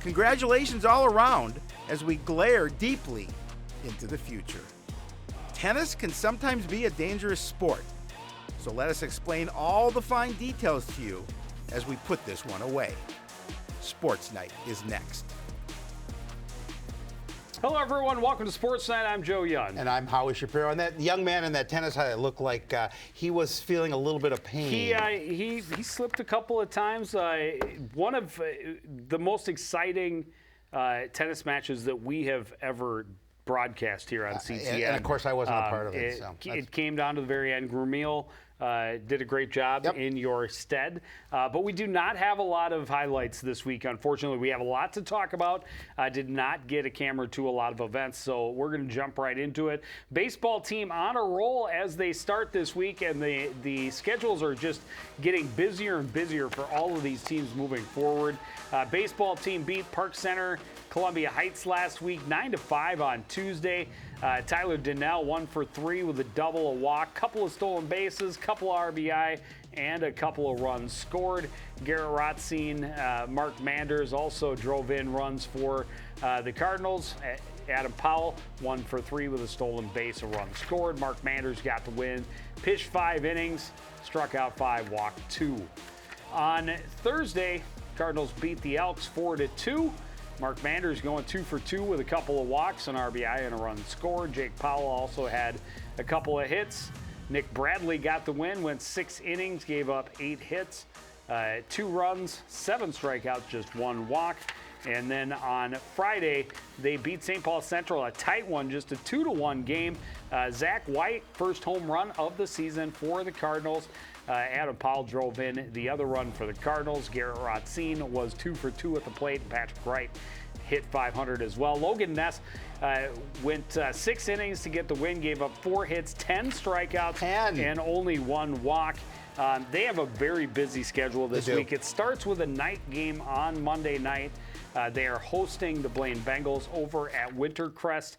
Congratulations all around as we glare deeply into the future. Tennis can sometimes be a dangerous sport, so let us explain all the fine details to you as we put this one away. Sports Night is next. Hello, everyone. Welcome to Sports Night. I'm Joe Young. And I'm Howie Shapiro. And that young man in that tennis hat looked like he was feeling a little bit of pain. He slipped a couple of times. One of the most exciting tennis matches that we have ever broadcast here on CTN. And of course, I wasn't a part of it. It came down to the very end. Grumil did a great job in your stead. But we do not have a lot of highlights this week, unfortunately. We have a lot to talk about. Did not get a camera to a lot of events, so we're going to jump right into it. Baseball team on a roll as they start this week, and the schedules are just getting busier and busier for all of these teams moving forward. Baseball team beat Park Center Columbia Heights last week, 9-5 on Tuesday. Tyler Donnell 1 for 3 with a double, a walk, couple of stolen bases, couple of RBI, and a couple of runs scored. Garrett Rothstein, Mark Manders also drove in runs for the Cardinals. Adam Powell 1 for 3 with a stolen base, a run scored. Mark Manders got the win. Pitched 5 innings, struck out 5, walked 2. On Thursday, Cardinals beat the Elks 4-2. Mark Manders going 2 for 2 with a couple of walks, an RBI, and a run scored. Jake Powell also had a couple of hits. Nick Bradley got the win, went 6 innings, gave up 8 hits, 2 runs, 7 strikeouts, just 1 walk. And then on Friday, they beat St. Paul Central, a tight one, just a 2-1 game. Zach White, first home run of the season for the Cardinals. Adam Powell drove in the other run for the Cardinals. Garrett Rothstein was 2 for 2 at the plate. Patrick Wright hit 500 as well. Logan Ness went 6 innings to get the win, gave up 4 hits, 10 strikeouts, and only 1 walk. They have a very busy schedule this week. It starts with a night game on Monday night. They are hosting the Blaine Bengals over at Wintercrest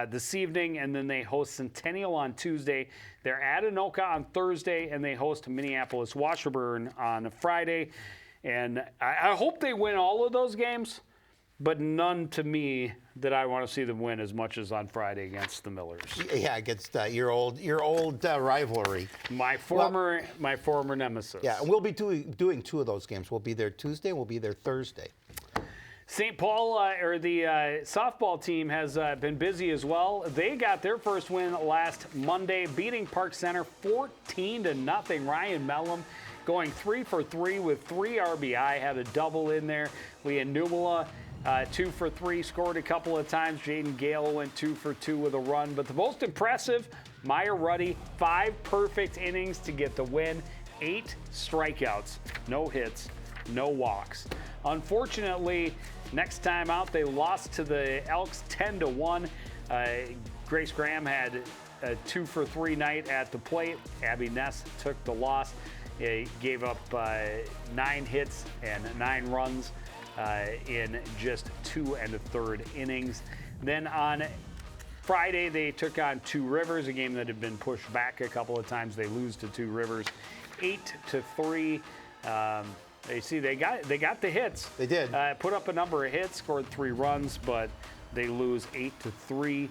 this evening, and then they host Centennial on Tuesday. They're at Anoka on Thursday, and they host Minneapolis Washburn on Friday. And I hope they win all of those games, but none to me that I want to see them win as much as on Friday against the Millers. Yeah, against your old rivalry. My former nemesis. Yeah, and we'll be doing 2 of those games. We'll be there Tuesday, we'll be there Thursday. St. Paul, or the softball team, has been busy as well. They got their first win last Monday, beating Park Center 14-0. Ryan Mellum going 3 for 3 with 3 RBI, had a double in there. Leah Numala 2 for 3, scored a couple of times. Jaden Gale went 2 for 2 with a run. But the most impressive, Maya Ruddy, 5 perfect innings to get the win, 8 strikeouts, no hits, no walks. Unfortunately, next time out, they lost to the Elks 10-1. Grace Graham had a 2 for 3 night at the plate. Abby Ness took the loss. He gave up 9 hits and 9 runs in just 2 1/3 innings. Then on Friday, they took on Two Rivers, a game that had been pushed back a couple of times. They lose to Two Rivers 8-3. They got the hits. They did. Put up a number of hits, scored 3 runs, but they lose 8-3.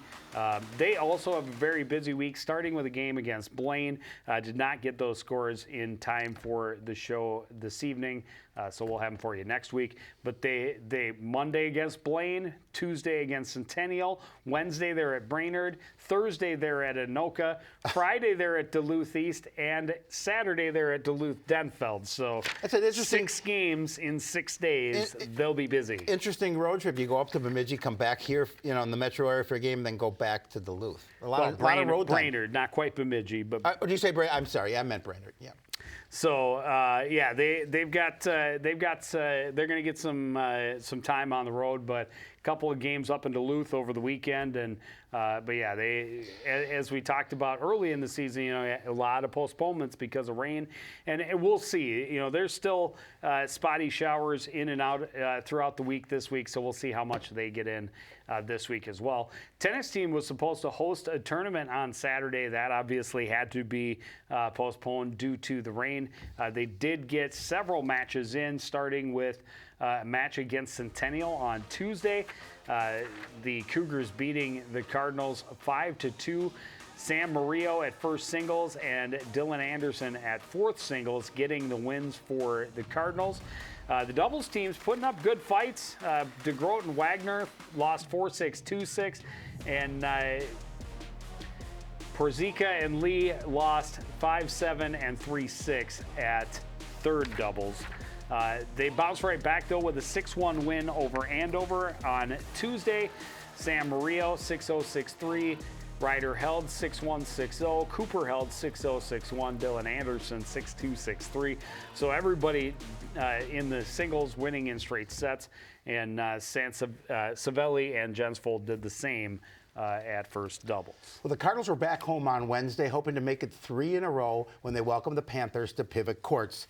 They also have a very busy week, starting with a game against Blaine. Did not get those scores in time for the show this evening, so we'll have them for you next week. But they Monday against Blaine, Tuesday against Centennial, Wednesday they're at Brainerd, Thursday they're at Anoka, Friday they're at Duluth East, and Saturday they're at Duluth Denfeld. So that's an interesting 6 games in 6 days. They'll be busy. Interesting road trip. You go up to Bemidji, come back here, in the metro area for a game, then go back to Duluth. A lot of road time. Brainerd, not quite Bemidji, but. Did you say Brainerd? I'm sorry, I meant Brainerd. Yeah. So they're going to get some time on the road, but a couple of games up in Duluth over the weekend, and but yeah, as we talked about early in the season, a lot of postponements because of rain, and we'll see. There's still spotty showers in and out throughout the week this week, so we'll see how much they get in this week as well. Tennis team was supposed to host a tournament on Saturday. That obviously had to be postponed due to the rain. They did get several matches in, starting with a match against Centennial on Tuesday. The Cougars beating the Cardinals 5-2. Sam Murillo at first singles and Dylan Anderson at fourth singles getting the wins for the Cardinals. The doubles teams putting up good fights. DeGroat and Wagner lost 4-6, 2-6, and Porzica and Lee lost 5-7 and 3-6 at third doubles. They bounced right back, though, with a 6-1 win over Andover on Tuesday. Sam Murillo, 6-0, 6-3. Ryder held 6-1, 6-0. Cooper held 6-0, 6-1. Dylan Anderson, 6-2, 6-3. So everybody in the singles winning in straight sets. And Savelli and Jensvold did the same at first doubles. Well, the Cardinals were back home on Wednesday, hoping to make it 3 in a row when they welcomed the Panthers to Pivot Courts.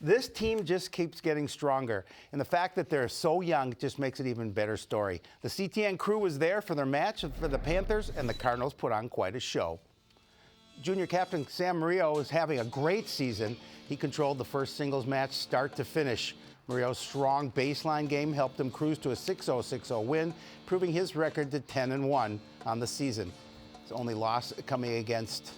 This team just keeps getting stronger, and the fact that they're so young just makes it even better story. The CTN crew was there for their match for the Panthers, and the Cardinals put on quite a show. Junior captain Sam Murillo is having a great season. He controlled the first singles match start to finish. Murillo's strong baseline game helped him cruise to a 6-0, 6-0 win, proving his record to 10-1 on the season. His only loss coming against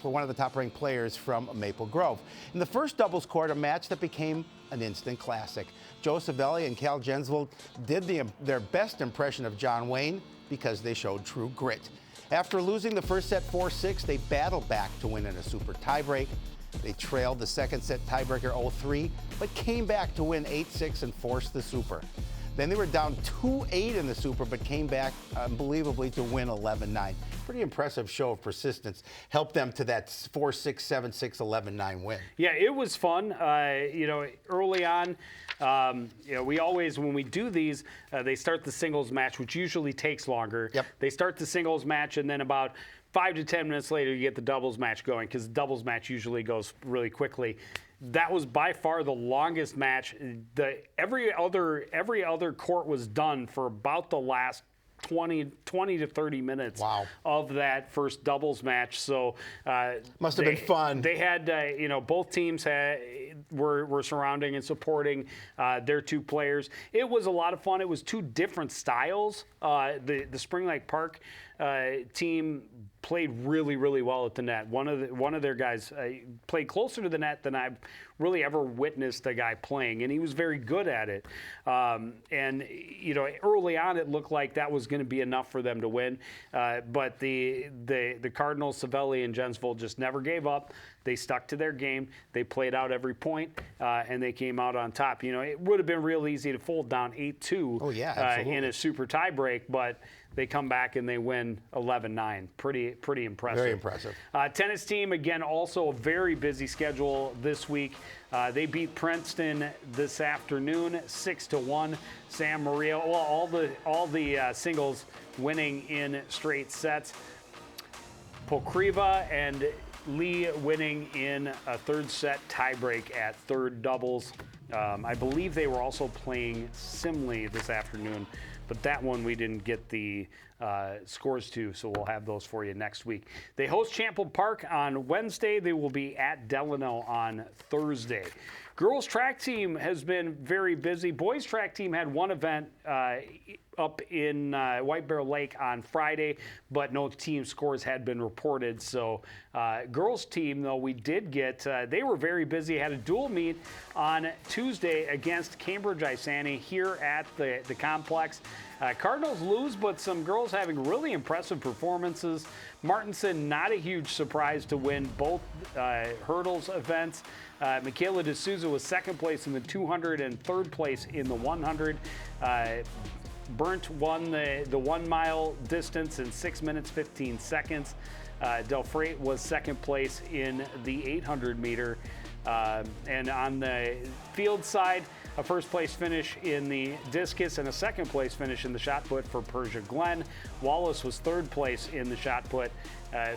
one of the top-ranked players from Maple Grove. In the first doubles court, a match that became an instant classic. Joe Savelli and Cal Jensvold did their best impression of John Wayne because they showed true grit. After losing the first set 4-6, they battled back to win in a super tiebreak. They trailed the second set tiebreaker 0-3, but came back to win 8-6 and forced the super. Then they were down 2-8 in the super, but came back unbelievably to win 11-9. Pretty impressive show of persistence. Helped them to that 4-6, 7-6, 11-9 win. Yeah, it was fun. Early on, we always, when we do these, they start the singles match, which usually takes longer. Yep. They start the singles match, and then about 5 to 10 minutes later, you get the doubles match going, because the doubles match usually goes really quickly. That was by far the longest match. Every other court was done for about the last 20 to 30 minutes of that first doubles match. So must have been fun. They had, both teams were surrounding and supporting their two players. It was a lot of fun. It was two different styles. The Spring Lake Park team played really, really well at the net. One of their guys played closer to the net than I've really ever witnessed a guy playing, and he was very good at it. Early on it looked like that was going to be enough for them to win, but the Cardinals, Savelli and Jensvold just never gave up. They stuck to their game. They played out every point, and they came out on top. It would have been real easy to fold down 8-2 in a super tie break, but they come back and they win 11-9. Pretty impressive. Very impressive. Tennis team, again, also a very busy schedule this week. They beat Princeton this afternoon, 6-1. Sam Murillo, all the singles winning in straight sets. Pokriva and Lee winning in a third set tiebreak at third doubles. I believe they were also playing Simley this afternoon, but that one we didn't get the scores to, so we'll have those for you next week. They host Champlin Park on Wednesday. They will be at Delano on Thursday. Girls track team has been very busy. Boys track team had one event up in White Bear Lake on Friday, but no team scores had been reported. So girls team, though, we did get, they were very busy, had a dual meet on Tuesday against Cambridge Isani here at the complex. Cardinals lose, but some girls having really impressive performances. Martinson, not a huge surprise to win both hurdles events. Michaela D'Souza was second place in the 200 and third place in the 100. Burnt won the 1 mile distance in 6 minutes, 15 seconds. Del Freight was second place in the 800 meter. And on the field side, a first place finish in the discus and a second place finish in the shot put for Persia Glen. Wallace was third place in the shot put,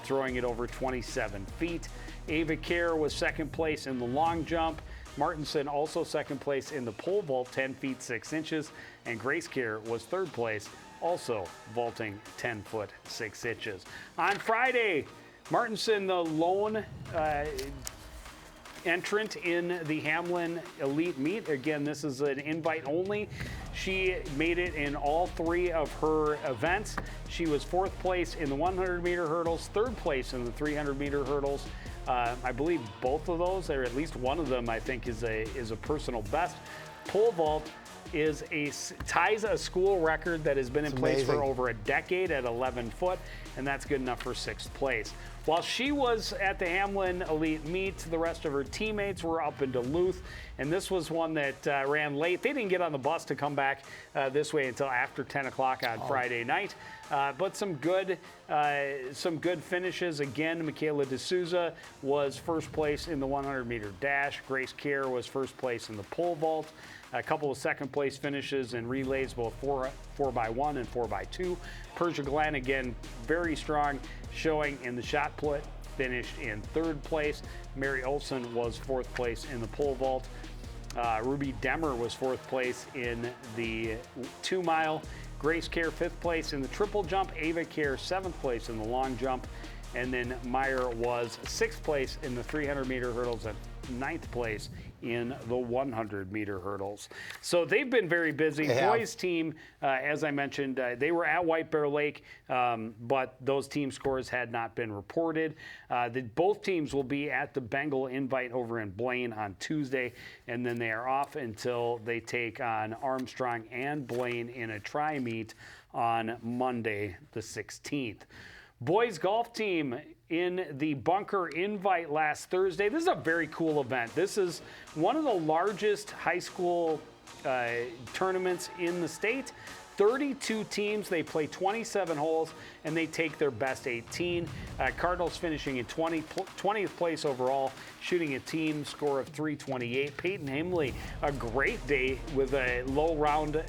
throwing it over 27 feet. Ava Kerr was second place in the long jump. Martinson also second place in the pole vault, 10 feet 6 inches. And Grace Kerr was third place, also vaulting 10 foot 6 inches. On Friday, Martinson, the lone entrant in the Hamlin Elite Meet. Again, this is an invite only. She made it in all 3 of her events. She was 4th place in the 100-meter hurdles, 3rd place in the 300-meter hurdles. I believe both of those, or at least one of them, I think is a personal best. Pole vault ties a school record that has been in place for over a decade at 11 foot, and that's good enough for 6th place. While she was at the Hamlin Elite Meet, the rest of her teammates were up in Duluth, and this was one that ran late. They didn't get on the bus to come back this way until after 10 o'clock on Friday night. But some good finishes. Again, Michaela D'Souza was 1st place in the 100-meter dash. Grace Kerr was 1st place in the pole vault. A couple of 2nd place finishes in relays, both 4x1 and 4x2. Persia Glenn, again, very strong showing in the shot put, finished in 3rd place. Mary Olson was 4th place in the pole vault. Ruby Demmer was 4th place in the 2-mile. Grace Kerr 5th place in the triple jump. Ava Kerr 7th place in the long jump. And then Meyer was 6th place in the 300-meter hurdles and 9th place in the 100-meter hurdles. So they've been very busy. Boys team, as I mentioned, they were at White Bear Lake, but those team scores had not been reported. Both teams will be at the Bengal Invite over in Blaine on Tuesday, and then they are off until they take on Armstrong and Blaine in a tri-meet on Monday the 16th. Boys golf team in the Bunker Invite last Thursday. This is a very cool event. This is one of the largest high school tournaments in the state. 32 teams, they play 27 holes, and they take their best 18. Cardinals finishing in 20th place overall, shooting a team score of 328. Peyton Himley, a great day with a low round,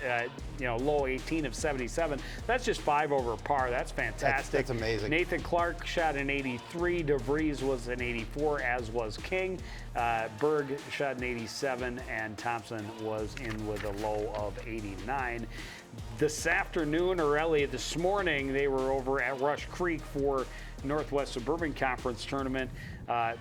low 18 of 77. That's just 5 over par. That's fantastic. That's amazing. Nathan Clark shot an 83. DeVries was an 84, as was King. Berg shot an 87, and Thompson was in with a low of 89. This afternoon, or early this morning, they were over at Rush Creek for Northwest Suburban Conference Tournament.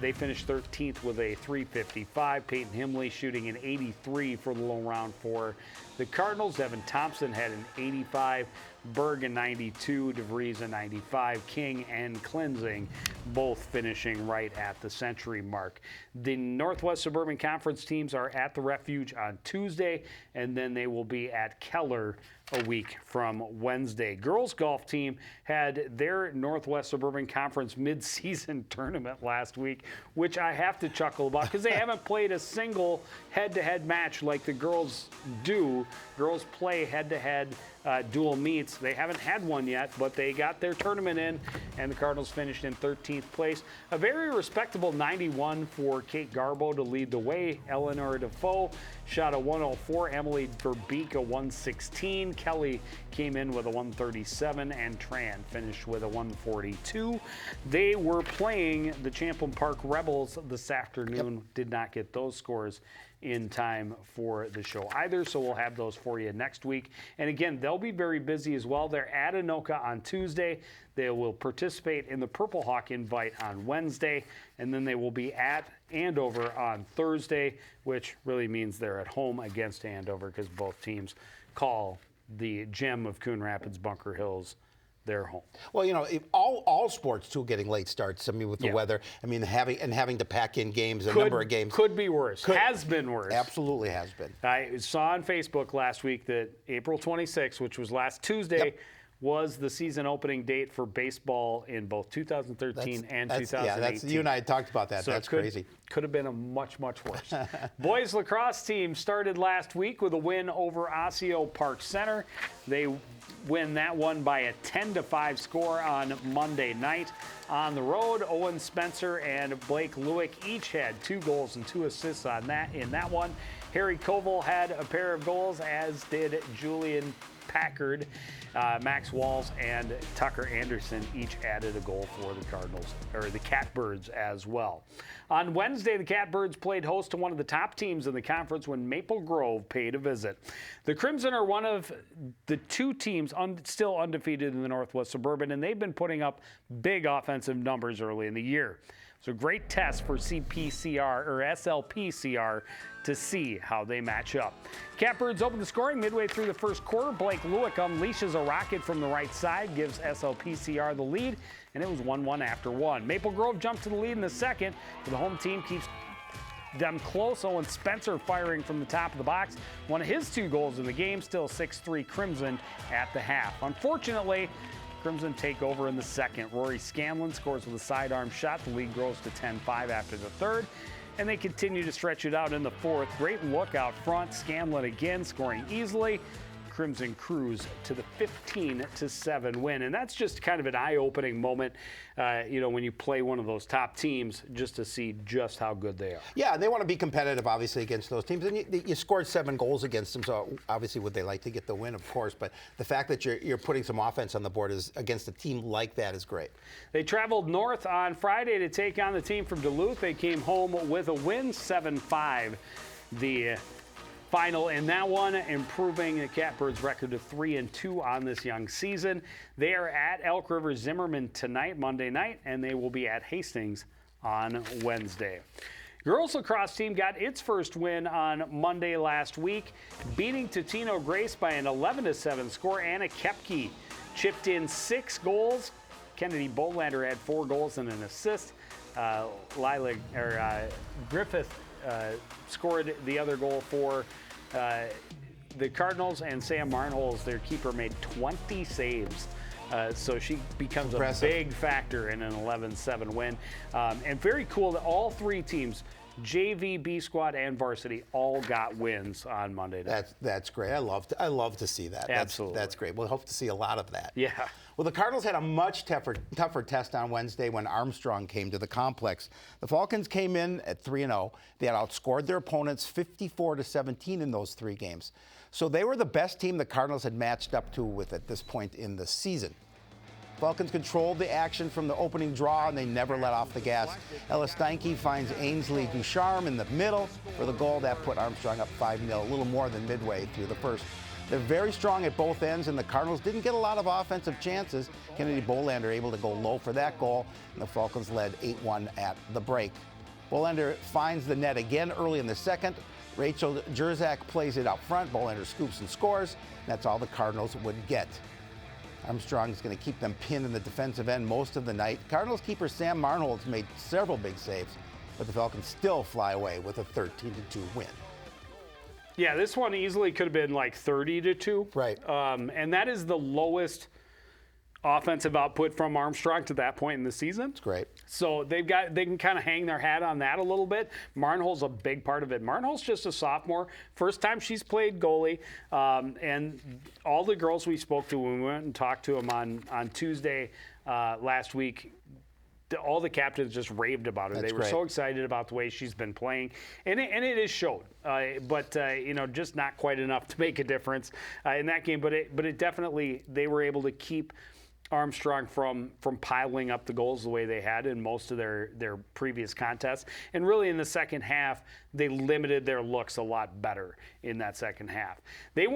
They finished 13th with a 355. Peyton Himley shooting an 83 for the low round for the Cardinals. Evan Thompson had an 85. Berg a 92, DeVries a 95, King and Cleansing both finishing right at the century mark. The Northwest Suburban Conference teams are at the Refuge on Tuesday, and then they will be at Keller a week from Wednesday. Girls golf team had their Northwest Suburban Conference mid-season tournament last week, which I have to chuckle about because they haven't played a single head-to-head match like the girls do. Girls play head-to-head dual meets. They haven't had one yet, but they got their tournament in, and the Cardinals finished in 13th place. A very respectable 91 for Kate Garbo to lead the way. Eleanor Defoe shot a 104. Emily Verbeek a 116. Kelly came in with a 137, and Tran finished with a 142. They were playing the Champlain Park Rebels this afternoon. Yep. Did not get those scores in time for the show either, so we'll have those for you next week. And again, they'll be very busy as well. They're at Anoka on Tuesday. They will participate in the Purple Hawk Invite on Wednesday, and then they will be at Andover on Thursday, which really means they're at home against Andover because both teams call the gem of Coon Rapids, Bunker Hills, their home. Well, all sports too getting late starts. I mean, with the weather. I mean, having to pack in games, number of games could be worse. Has been worse. Absolutely has been. I saw on Facebook last week that April 26th, which was last Tuesday, was the season opening date for baseball in both 2013 and 2018. You and I had talked about that. So that's crazy. Could have been a much, much worse. Boys lacrosse team started last week with a win over Osseo Park Center. They win that one by a 10-5 score on Monday night. On the road, Owen Spencer and Blake Lewick each had 2 goals and 2 assists in that one. Harry Koval had a pair of goals, as did Julian Packard. Max Walls and Tucker Anderson each added a goal for the Cardinals, or the Catbirds as well. On Wednesday, the Catbirds played host to one of the top teams in the conference when Maple Grove paid a visit. The Crimson are one of the 2 teams still undefeated in the Northwest Suburban, and they've been putting up big offensive offensive numbers early in the year. So great test for CPCR or SLPCR to see how they match up. Catbirds open the scoring midway through the first quarter. Blake Lewick unleashes a rocket from the right side, gives SLPCR the lead, and it was 1-1 after one. Maple Grove jumped to the lead in the second, but the home team keeps them close. Owen Spencer firing from the top of the box. One of his 2 goals in the game, still 6-3 Crimson at the half. Unfortunately, Crimson take over in the second. Rory Scanlon scores with a sidearm shot. The lead grows to 10-5 after the third, and they continue to stretch it out in the fourth. Great look out front. Scanlon again scoring easily. Crimson cruise to the 15-7 win, and that's just kind of an eye-opening moment, when you play one of those top teams, just to see just how good they are. Yeah, they want to be competitive, obviously, against those teams, and you scored 7 goals against them, so obviously would they like to get the win, of course, but the fact that you're putting some offense on the board is against a team like that is great. They traveled north on Friday to take on the team from Duluth. They came home with a win, 7-5. The final in that one, improving the Catbirds' record to 3-2 on this young season. They are at Elk River Zimmerman tonight, Monday night, and they will be at Hastings on Wednesday. Girls lacrosse team got its first win on Monday last week, beating Totino Grace by an 11-7 score. Anna Kepke chipped in 6 goals. Kennedy Bolander had 4 goals and an assist. Griffith scored the other goal for the Cardinals, and Sam Marnholz, their keeper, made 20 saves. So she becomes a big factor in an 11-7 win. And very cool that all 3 teams, JV, B squad, and varsity, all got wins on Monday night. That's great. I love to see that. Absolutely. That's great. We'll hope to see a lot of that. Yeah. Well, the Cardinals had a much tougher test on Wednesday when Armstrong came to the complex. The Falcons came in at 3-0. They had outscored their opponents 54-17 in those 3 games. So they were the best team the Cardinals had matched up to with at this point in the season. Falcons controlled the action from the opening draw, and they never let off the gas. Ella Steinke finds Ainsley Ducharme in the middle for the goal. That put Armstrong up 5-0, a little more than midway through the first. They're very strong at both ends, and the Cardinals didn't get a lot of offensive chances. Kennedy Bolander able to go low for that goal, and the Falcons led 8-1 at the break. Bolander finds the net again early in the second. Rachel Jerzak plays it out front. Bolander scoops and scores. That's all the Cardinals would get. Armstrong is going to keep them pinned in the defensive end most of the night. Cardinals keeper Sam Marnholz made several big saves, but the Falcons still fly away with a 13-2 win. Yeah, this one easily could have been like 30-2. Right. And that is the lowest offensive output from Armstrong to that point in the season. It's great. So they can kind of hang their hat on that a little bit. Marnholz's a big part of it. Marnholz's just a sophomore. First time she's played goalie. And all the girls we spoke to when we went and talked to them on Tuesday last week, all the captains just raved about her. That's they were great. so excited about the way she's been playing, and it is showed. But just not quite enough to make a difference in that game. But it definitely, they were able to keep Armstrong from piling up the goals the way they had in most of their previous contests. And really in the second half, they limited their looks a lot better in that second half. They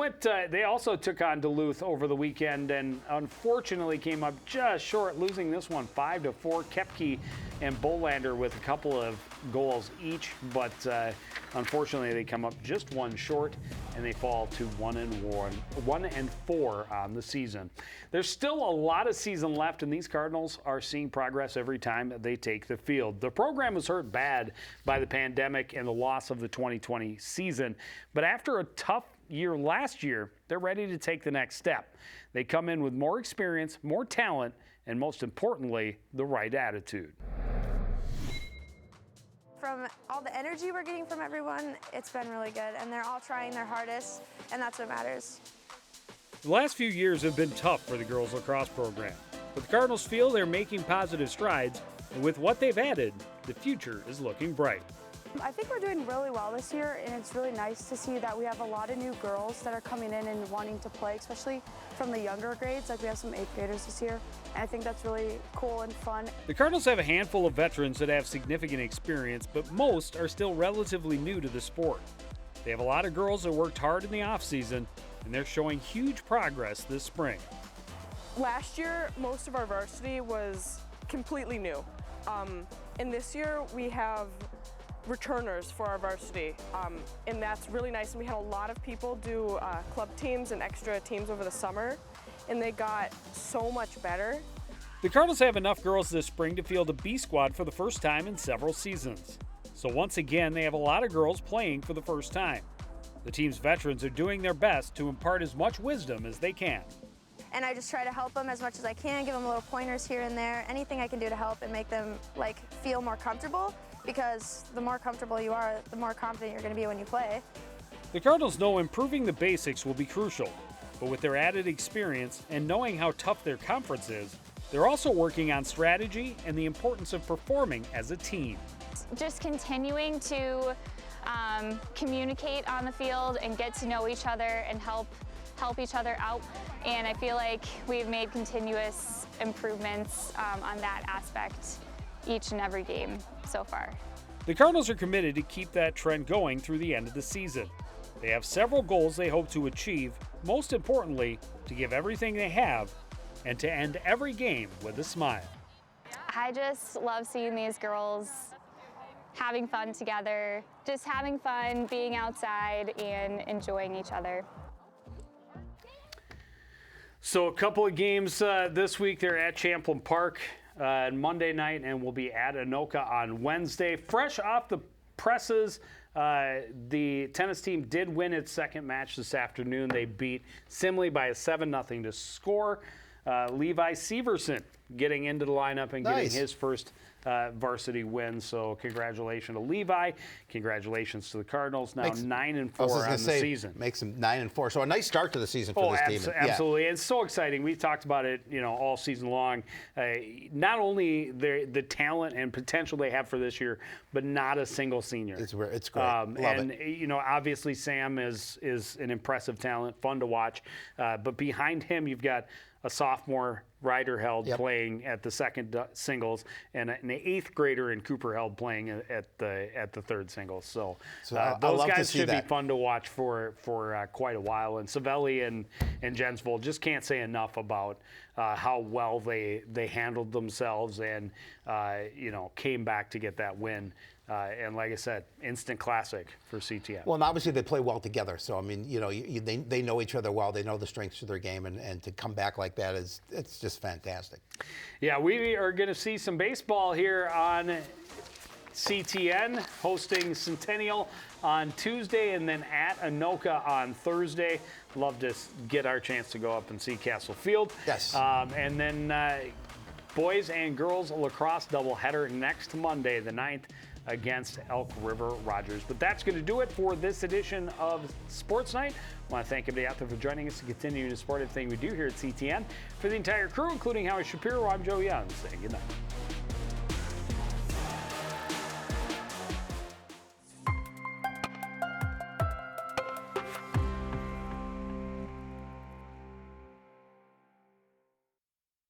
also took on Duluth over the weekend and unfortunately came up just short, losing this one 5-4. Kepke and Bolander with a couple of goals each, but unfortunately they come up just one short and they fall to 1-4 on the season. There's still a lot of season left, and these Cardinals are seeing progress every time they take the field. The program was hurt bad by the pandemic and the loss of the 2020 season, but after a tough year last year, they're ready to take the next step. They come in with more experience, more talent, and most importantly, the right attitude. From all the energy we're getting from everyone, it's been really good, and they're all trying their hardest, and that's what matters. The last few years have been tough for the girls lacrosse program, but the Cardinals feel they're making positive strides, and with what they've added, the future is looking bright. I think we're doing really well this year, and it's really nice to see that we have a lot of new girls that are coming in and wanting to play, especially from the younger grades. Like we have some 8th graders this year, and I think that's really cool and fun. The Cardinals have a handful of veterans that have significant experience, but most are still relatively new to the sport. They have a lot of girls that worked hard in the offseason, and they're showing huge progress this spring. Last year, most of our varsity was completely new. And this year we have returners for our varsity, and that's really nice. And we had a lot of people do club teams and extra teams over the summer, and they got so much better. The Cardinals have enough girls this spring to field a B squad for the first time in several seasons. So once again, they have a lot of girls playing for the first time. The team's veterans are doing their best to impart as much wisdom as they can. And I just try to help them as much as I can, give them little pointers here and there, anything I can do to help and make them feel more comfortable, because the more comfortable you are, the more confident you're going to be when you play. The Cardinals know improving the basics will be crucial, but with their added experience and knowing how tough their conference is, they're also working on strategy and the importance of performing as a team. Just continuing to communicate on the field and get to know each other and help each other out. And I feel like we've made continuous improvements on that aspect each and every game so far. The Cardinals are committed to keep that trend going through the end of the season. They have several goals they hope to achieve, most importantly, to give everything they have and to end every game with a smile. I just love seeing these girls having fun together, just having fun, being outside, and enjoying each other. So a couple of games this week. They're at Champlain Park on Monday night, and we'll be at Anoka on Wednesday. Fresh off the presses, the tennis team did win its second match this afternoon. They beat Simley by a 7-0 to score. Levi Severson getting into the lineup and getting his first varsity win. So congratulations to Levi. Congratulations to the Cardinals. Now 9-4 on the season. Makes them 9-4. So a nice start to the season for this team. Absolutely. Yeah. It's so exciting. We've talked about it, all season long. Not only the talent and potential they have for this year, but not a single senior. It's great. Love it. Obviously Sam is an impressive talent, fun to watch. But behind him, you've got a sophomore, Ryder Held, playing at the second singles, and an 8th grader in Cooper Held playing at the third singles. So those guys should be fun to watch for quite a while. And Savelli and Jensvold just can't say enough about how well they handled themselves and came back to get that win. And like I said, instant classic for CTM. Well, and obviously they play well together. So, I mean, they know each other well. They know the strengths of their game. And to come back like that it's just fantastic. Yeah, we are going to see some baseball here on CTN, hosting Centennial on Tuesday and then at Anoka on Thursday. Love to get our chance to go up and see Castle Field. Yes. And then boys and girls lacrosse doubleheader next Monday, the 9th, against Elk River Rogers. But that's going to do it for this edition of Sports Night. I want to thank everybody out there for joining us to continue to support everything we do here at CTN. For the entire crew, including Howie Shapiro, I'm Joe Young, saying good night.